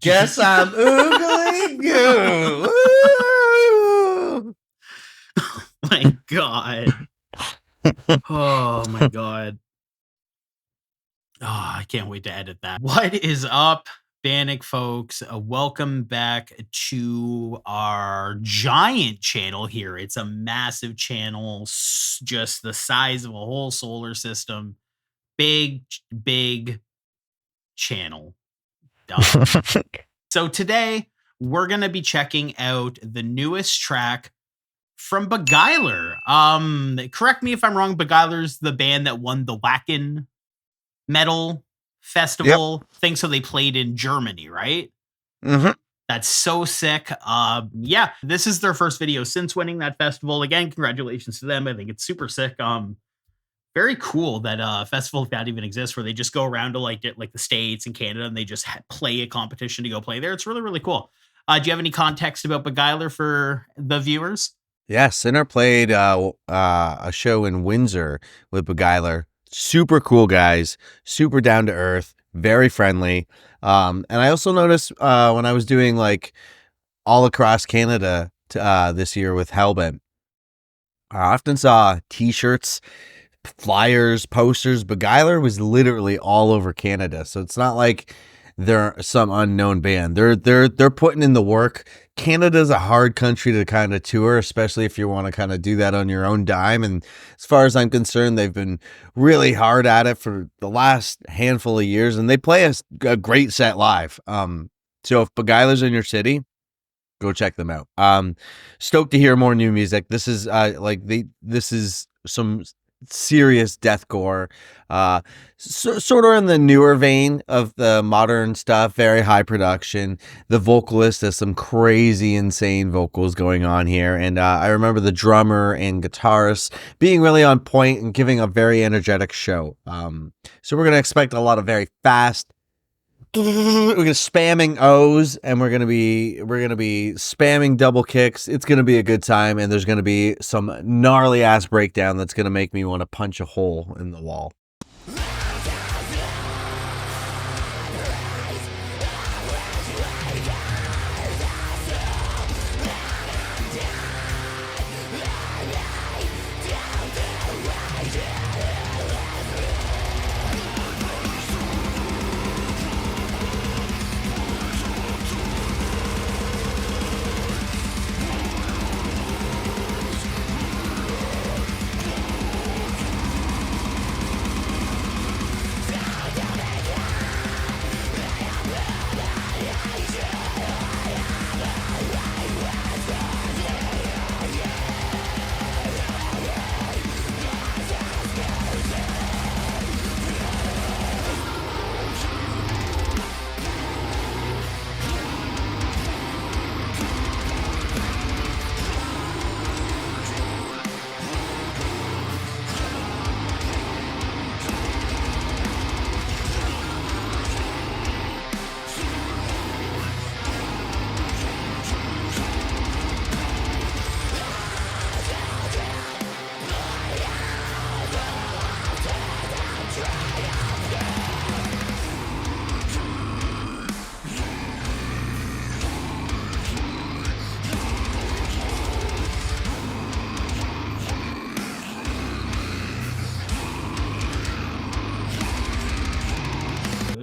Guess I'm oogly goo. My God. Oh my God. Oh, I can't wait to edit that. What is up, Bannock folks? Welcome back to our giant channel here. It's a massive channel, just the size of a whole solar system. Big channel. So today we're going to be checking out the newest track from Beguiler. Correct me if I'm wrong. Beguiler's the band that won the Wacken Battle festival thing. So they played in Germany, right? Mm-hmm. That's so sick. Yeah, this is their first video since winning that festival. Again, congratulations to them. I think it's super sick. Very cool that festival like that even exists, where they just go around to like the States and Canada and they just play a competition to go play there. It's really, really cool. Do you have any context about Beguiler for the viewers? Yeah, Sinner played a show in Windsor with Beguiler. Super cool guys, super down to earth, very friendly. And I also noticed when I was doing like all across Canada this year with Hellbent, I often saw T-shirts, flyers, posters. Beguiler was literally all over Canada, so it's not like they're some unknown band. They're putting in the work. Canada's a hard country to kind of tour, especially if you want to kind of do that on your own dime. And as far as I'm concerned, they've been really hard at it for the last handful of years, and they play a great set live. So if Beguiler's in your city, go check them out. Stoked to hear more new music. This is this is some serious deathcore, sort of in the newer vein of the modern stuff. Very high production. The vocalist has some crazy, insane vocals going on here, and I remember the drummer and guitarist being really on point and giving a very energetic show. So we're gonna expect a lot of very fast. We're gonna spamming O's, and we're gonna be spamming double kicks. It's gonna be a good time, and there's gonna be some gnarly ass breakdown that's gonna make me want to punch a hole in the wall.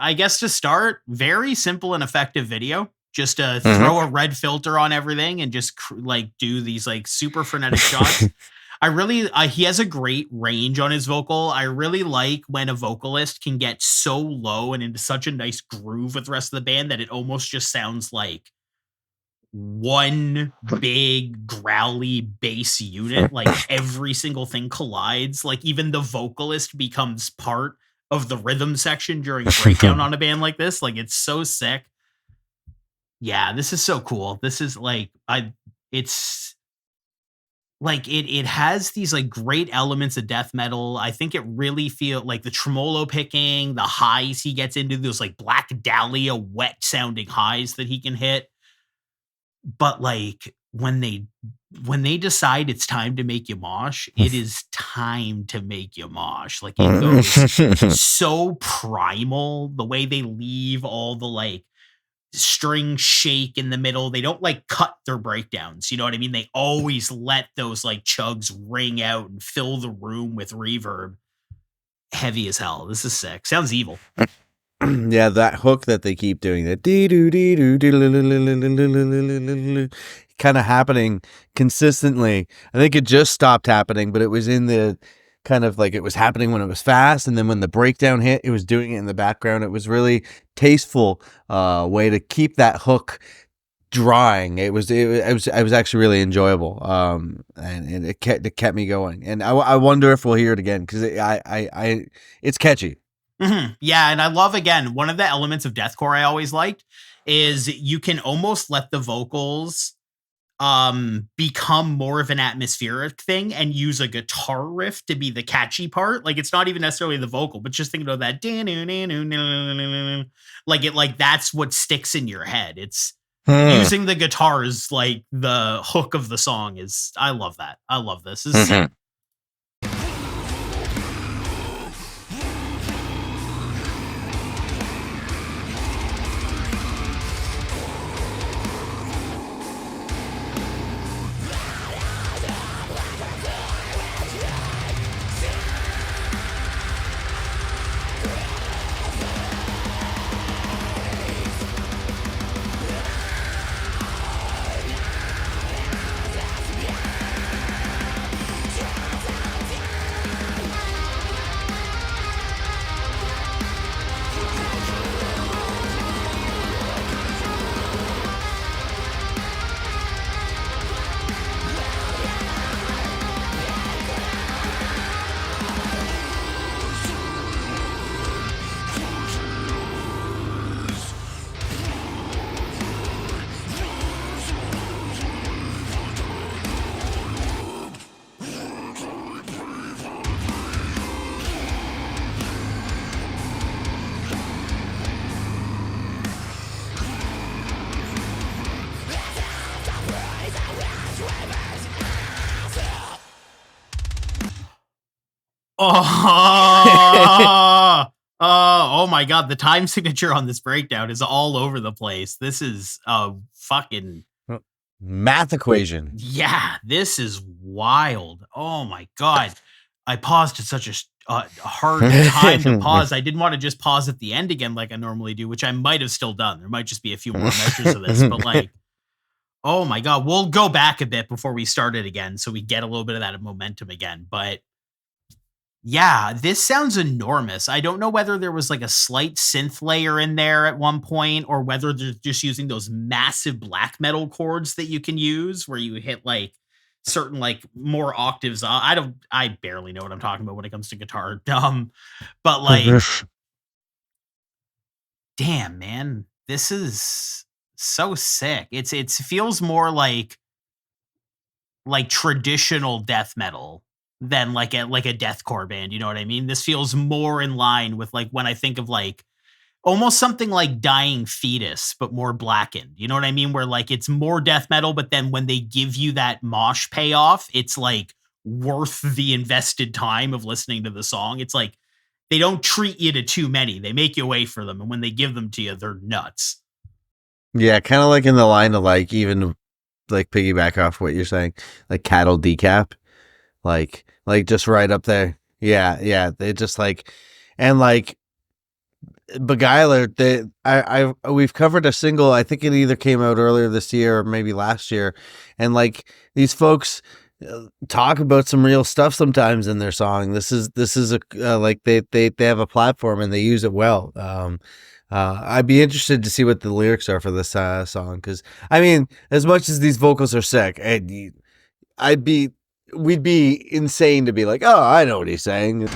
I guess to start, very simple and effective video. Just throw a red filter on everything and just do these like super frenetic shots. I really, he has a great range on his vocal. I really like when a vocalist can get so low and into such a nice groove with the rest of the band that it almost just sounds like one big growly bass unit. Like every single thing collides. Like even the vocalist becomes part of the rhythm section during a breakdown on a band like this. Like it's so sick. Yeah, this is so cool. This is like it's like it has these like great elements of death metal. I think it really feel like the tremolo picking, the highs he gets into, those like Black Dahlia wet sounding highs that he can hit. But like when they decide it's time to make you mosh, it is time to make you mosh. Like it goes so primal, the way they leave all the like string shake in the middle. They don't like cut their breakdowns. You know what I mean? They always let those like chugs ring out and fill the room with reverb. Heavy as hell. This is sick. Sounds evil. Yeah, that hook that they keep doing, that kind of happening consistently. I think it just stopped happening, but it was in the kind of like, it was happening when it was fast, and then when the breakdown hit, it was doing it in the background. It was really tasteful way to keep that hook drawing. It was actually really enjoyable, and it kept me going. And I wonder if we'll hear it again, because it's catchy. Mm-hmm. Yeah, and I love, again, one of the elements of deathcore I always liked is you can almost let the vocals become more of an atmospheric thing and use a guitar riff to be the catchy part. Like, it's not even necessarily the vocal, but just think about that, like that's what sticks in your head. It's using the guitars like the hook of the song. Is I love that. I love this. This is sick. Oh my god, the time signature on this breakdown is all over the place. This is a fucking math equation. Yeah, this is wild. Oh my god. I paused at such a hard time to pause. I didn't want to just pause at the end again like I normally do, which I might have still done. There might just be a few more measures of this, but like, oh my god, we'll go back a bit before we start it again so we get a little bit of that momentum again. But yeah, this sounds enormous. I don't know whether there was like a slight synth layer in there at one point, or whether they're just using those massive black metal chords that you can use where you hit like certain like more octaves. I barely know what I'm talking about when it comes to guitar. But like, damn, man, this is so sick. It feels more like traditional death metal than like a deathcore band. You know what I mean? This feels more in line with like when I think of like almost something like Dying Fetus, but more blackened. You know what I mean? Where like it's more death metal, but then when they give you that mosh payoff, it's like worth the invested time of listening to the song. It's like they don't treat you to too many. They make you wait for them. And when they give them to you, they're nuts. Yeah, kind of like in the line of like, even like piggyback off what you're saying, like Cattle Decap. Like just right up there. Yeah. They just like, and like Beguiler, we've covered a single. I think it either came out earlier this year or maybe last year. And like these folks talk about some real stuff sometimes in their song. This is a like they have a platform and they use it well. I'd be interested to see what the lyrics are for this song, because I mean, as much as these vocals are sick, we'd be insane to be like, oh, I know what he's saying.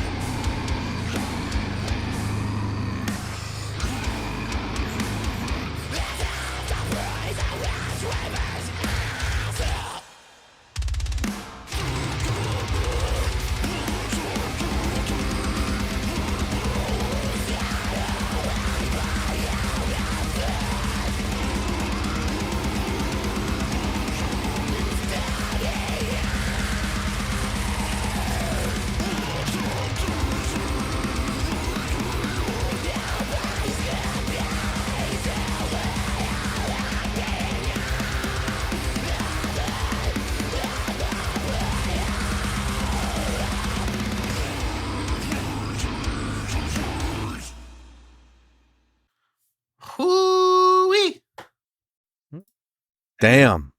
Damn.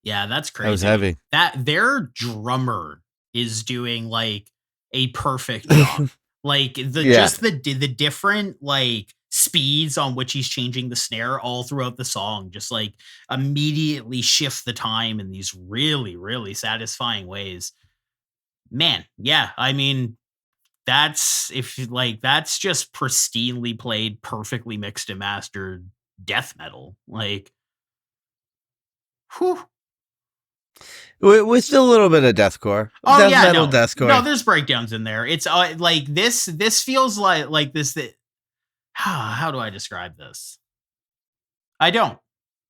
Yeah, that's That was crazy. heavy. That their drummer is doing like a perfect job. Like the Yeah. just the different like speeds on which he's changing the snare all throughout the song just like immediately shift the time in these really really satisfying ways. Man, yeah, I mean that's if like that's just pristinely played, perfectly mixed and mastered death metal. Like whew. With still a little bit of deathcore. Oh Death yeah, metal, no, deathcore. there's breakdowns in there. It's like this feels like this that how do I describe this? I don't.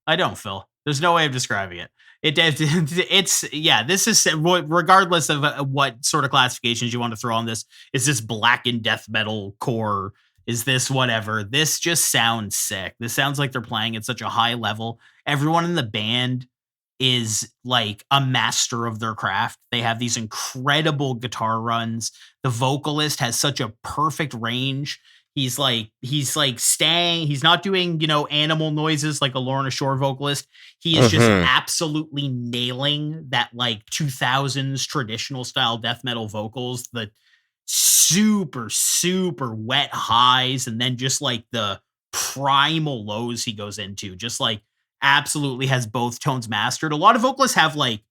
I don't, Phil. There's no way of describing it. It's yeah. This is regardless of what sort of classifications you want to throw on this. Is this blackened death metal core? Is this whatever? This just sounds sick. This sounds like they're playing at such a high level. Everyone in the band is like a master of their craft. They have these incredible guitar runs. The vocalist has such a perfect range. He's like staying, he's not doing, animal noises like a Lorna Shore vocalist. He is just Mm-hmm. absolutely nailing that like 2000s traditional style death metal vocals, the super super wet highs and then just like the primal lows he goes into. Just like absolutely has both tones mastered. A lot of vocalists have like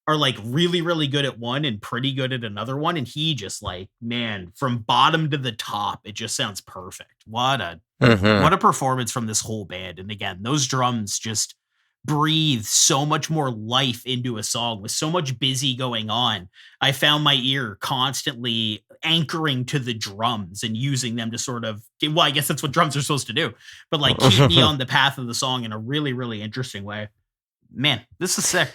are like really really good at one and pretty good at another one, and he just like, man, from bottom to the top it just sounds perfect. Mm-hmm. What a performance from this whole band. And again, those drums just breathe so much more life into a song with so much busy going on. I found my ear constantly anchoring to the drums and using them to sort of, well, I guess that's what drums are supposed to do, but like keep me on the path of the song in a really really interesting way. Man, this is sick.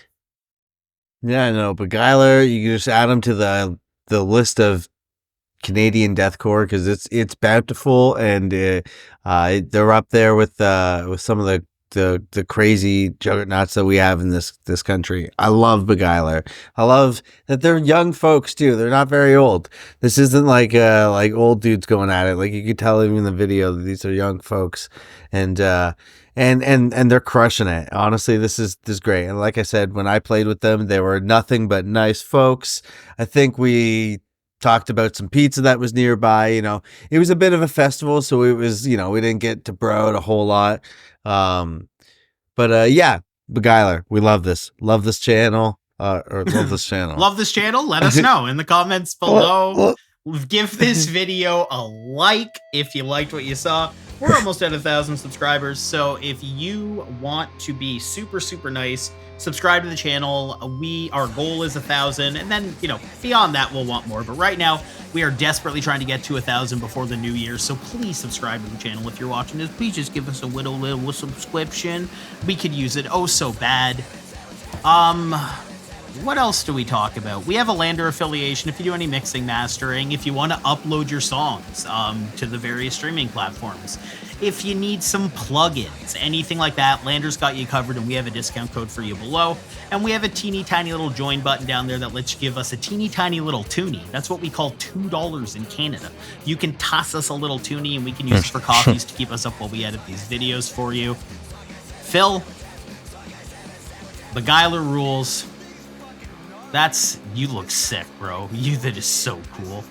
Yeah, I know. Beguiler, you can just add them to the list of Canadian deathcore because it's bountiful and they're up there with some of the crazy juggernauts that we have in this country. I love Beguiler. I love that they're young folks too. They're not very old. This isn't like old dudes going at it. Like you could tell even in the video that these are young folks and and they're crushing it. Honestly, this is great. And like I said, when I played with them, they were nothing but nice folks. I think we talked about some pizza that was nearby. It was a bit of a festival, so it was, we didn't get to bro it a whole lot. Um, but yeah, Beguiler, we love this channel, or love this channel. Love this channel? Let us know in the comments Well, below. well, Give this video a like if you liked what you saw. We're almost at 1,000 subscribers, so if you want to be super super nice, subscribe to the channel. Our goal is 1,000, and then beyond that we'll want more. But right now we are desperately trying to get to 1,000 before the new year. So please subscribe to the channel if you're watching this. Please just give us a little subscription. We could use it oh so bad. What else do we talk about? We have a Lander affiliation. If you do any mixing, mastering, if you want to upload your songs to the various streaming platforms, if you need some plugins, anything like that, Lander's got you covered, and we have a discount code for you below. And we have a teeny tiny little join button down there that lets you give us a teeny tiny little toonie. That's what we call $2 in Canada. You can toss us a little toonie, and we can use it for coffees to keep us up while we edit these videos for you. Phil, Beguiler rules. You look sick, bro. That is so cool.